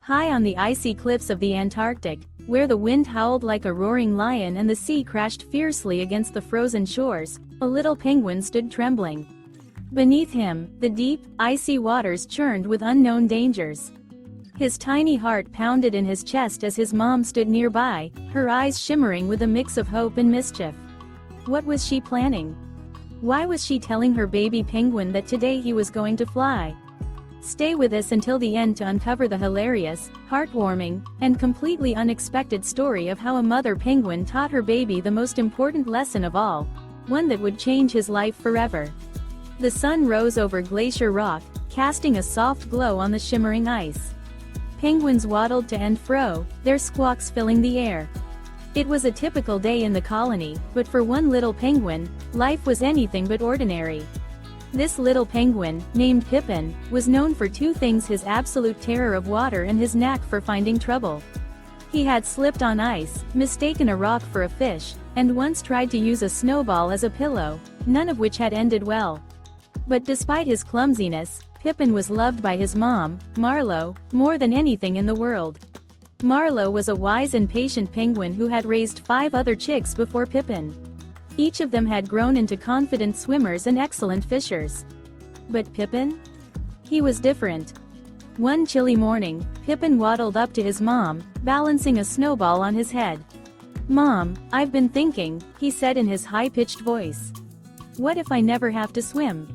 High on the icy cliffs of the Antarctic, where the wind howled like a roaring lion and the sea crashed fiercely against the frozen shores, a little penguin stood trembling. Beneath him, the deep, icy waters churned with unknown dangers. His tiny heart pounded in his chest as his mom stood nearby, her eyes shimmering with a mix of hope and mischief. What was she planning? Why was she telling her baby penguin that today he was going to fly? Stay with us until the end to uncover the hilarious, heartwarming, and completely unexpected story of how a mother penguin taught her baby the most important lesson of all, one that would change his life forever. The sun rose over Glacier Rock, casting a soft glow on the shimmering ice. Penguins waddled to and fro, their squawks filling the air. It was a typical day in the colony, but for one little penguin, life was anything but ordinary. This little penguin, named Pippin, was known for two things: his absolute terror of water and his knack for finding trouble. He had slipped on ice, mistaken a rock for a fish, and once tried to use a snowball as a pillow, none of which had ended well. But despite his clumsiness, Pippin was loved by his mom, Marlowe, more than anything in the world. Marlowe was a wise and patient penguin who had raised 5 other chicks before Pippin. Each of them had grown into confident swimmers and excellent fishers. But Pippin? He was different. One chilly morning, Pippin waddled up to his mom, balancing a snowball on his head. "Mom, I've been thinking," he said in his high-pitched voice. "What if I never have to swim?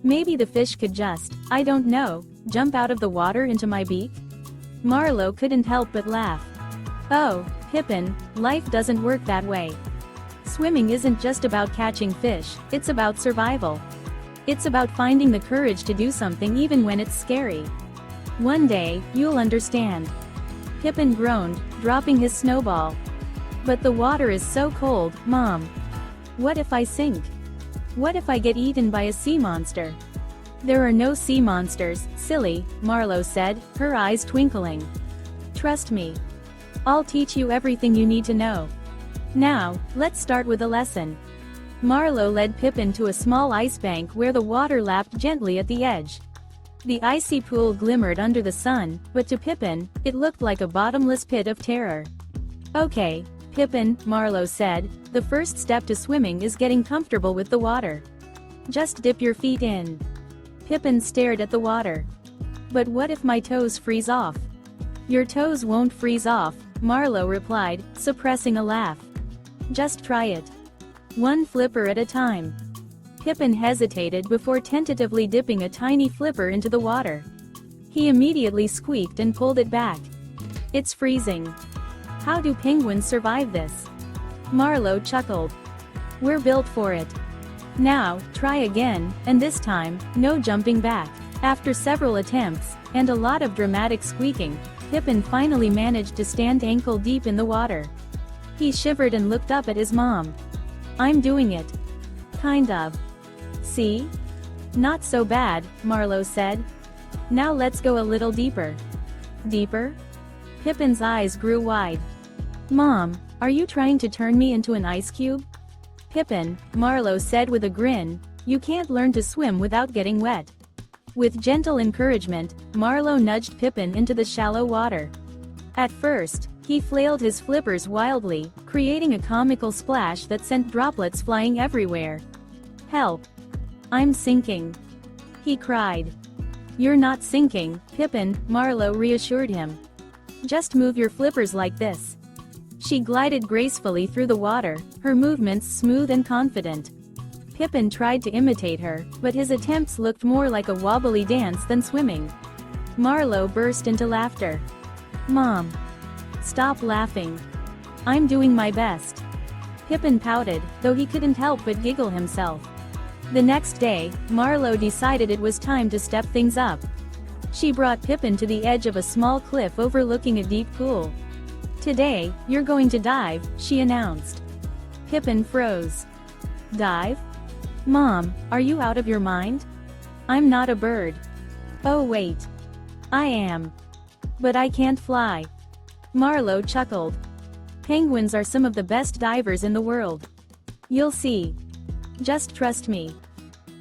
Maybe the fish could just, I don't know, jump out of the water into my beak?" Marlowe couldn't help but laugh. "Oh, Pippin, life doesn't work that way. Swimming isn't just about catching fish, it's about survival. It's about finding the courage to do something even when it's scary. One day, you'll understand." Pippin groaned, dropping his snowball. "But the water is so cold, Mom. What if I sink? What if I get eaten by a sea monster?" "There are no sea monsters, silly," Marlowe said, her eyes twinkling. "Trust me. I'll teach you everything you need to know. Now, let's start with a lesson." Marlowe led Pippin to a small ice bank where the water lapped gently at the edge. The icy pool glimmered under the sun, but to Pippin, it looked like a bottomless pit of terror. "Okay, Pippin," Marlowe said, "the first step to swimming is getting comfortable with the water. Just dip your feet in." Pippin stared at the water. "But what if my toes freeze off?" "Your toes won't freeze off," Marlowe replied, suppressing a laugh. "Just try it. One flipper at a time." Pippin hesitated before tentatively dipping a tiny flipper into the water. He immediately squeaked and pulled it back. "It's freezing. How do penguins survive this?" Marlowe chuckled. "We're built for it. Now, try again, and this time, no jumping back." After several attempts, and a lot of dramatic squeaking, Pippin finally managed to stand ankle-deep in the water. He shivered and looked up at his mom. "I'm doing it. Kind of. See? Not so bad," Marlowe said. "Now let's go a little deeper." "Deeper?" Pippin's eyes grew wide. "Mom, are you trying to turn me into an ice cube?" "Pippin," Marlowe said with a grin, "you can't learn to swim without getting wet." With gentle encouragement, Marlowe nudged Pippin into the shallow water. At first, he flailed his flippers wildly, creating a comical splash that sent droplets flying everywhere. "Help! I'm sinking!" he cried. "You're not sinking, Pippin," Marlowe reassured him. "Just move your flippers like this." She glided gracefully through the water, her movements smooth and confident. Pippin tried to imitate her, but his attempts looked more like a wobbly dance than swimming. Marlowe burst into laughter. "Mom! Stop laughing. I'm doing my best." Pippin pouted, though he couldn't help but giggle himself. The next day, Marlowe decided it was time to step things up. She brought Pippin to the edge of a small cliff overlooking a deep pool. "Today, you're going to dive," she announced. Pippin froze. "Dive? Mom, are you out of your mind? I'm not a bird." "Oh wait. I am. But I can't fly." Marlowe chuckled. "Penguins are some of the best divers in the world. You'll see. Just trust me."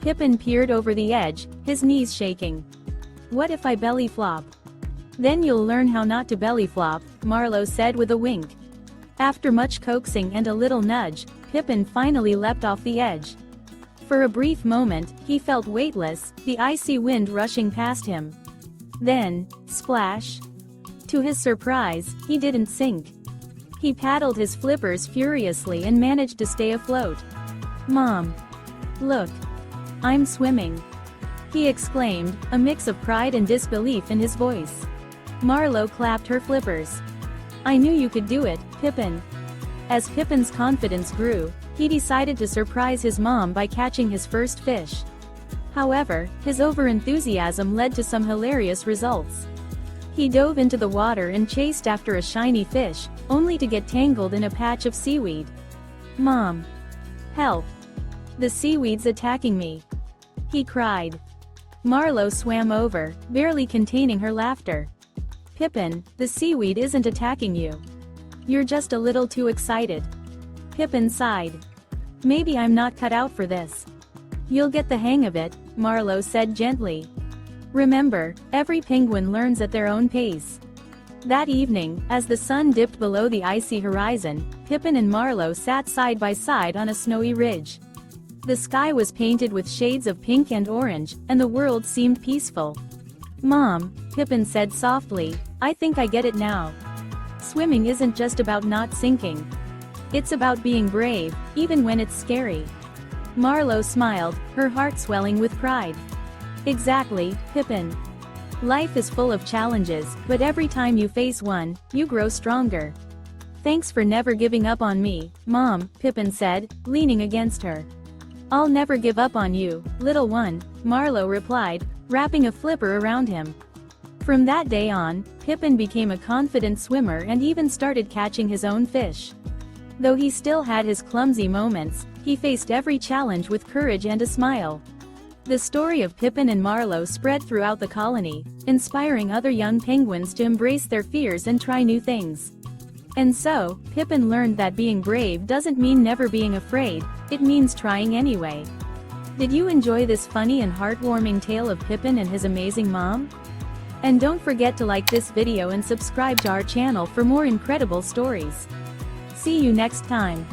Pippin peered over the edge, his knees shaking. "What if I belly flop?" Then you'll learn how not to belly flop, Marlowe said with a wink. After much coaxing and a little nudge, Pippin finally leapt off the edge. For a brief moment, he felt weightless, the icy wind rushing past him. Then, splash! To his surprise, he didn't sink. He paddled his flippers furiously and managed to stay afloat. "Mom! Look! I'm swimming!" he exclaimed, a mix of pride and disbelief in his voice. Marlowe clapped her flippers. "I knew you could do it, Pippin." As Pippin's confidence grew, he decided to surprise his mom by catching his first fish. However, his overenthusiasm led to some hilarious results. He dove into the water and chased after a shiny fish, only to get tangled in a patch of seaweed. "Mom! Help! The seaweed's attacking me!" he cried. Marlowe swam over, barely containing her laughter. "Pippin, the seaweed isn't attacking you. You're just a little too excited." Pippin sighed. "Maybe I'm not cut out for this." "You'll get the hang of it," Marlowe said gently. "Remember, every penguin learns at their own pace." That evening, as the sun dipped below the icy horizon, Pippin and Marlowe sat side by side on a snowy ridge. The sky was painted with shades of pink and orange, and the world seemed peaceful. "Mom," Pippin said softly, "I think I get it now. Swimming isn't just about not sinking. It's about being brave, even when it's scary." Marlowe smiled, her heart swelling with pride. "Exactly, Pippin. Life is full of challenges, but every time you face one, you grow stronger." "Thanks for never giving up on me, Mom," Pippin said, leaning against her. "I'll never give up on you, little one," Marlowe replied, wrapping a flipper around him. From that day on, Pippin became a confident swimmer and even started catching his own fish. Though he still had his clumsy moments, he faced every challenge with courage and a smile. The story of Pippin and Marlowe spread throughout the colony, inspiring other young penguins to embrace their fears and try new things. And so, Pippin learned that being brave doesn't mean never being afraid, it means trying anyway. Did you enjoy this funny and heartwarming tale of Pippin and his amazing mom? And don't forget to like this video and subscribe to our channel for more incredible stories. See you next time.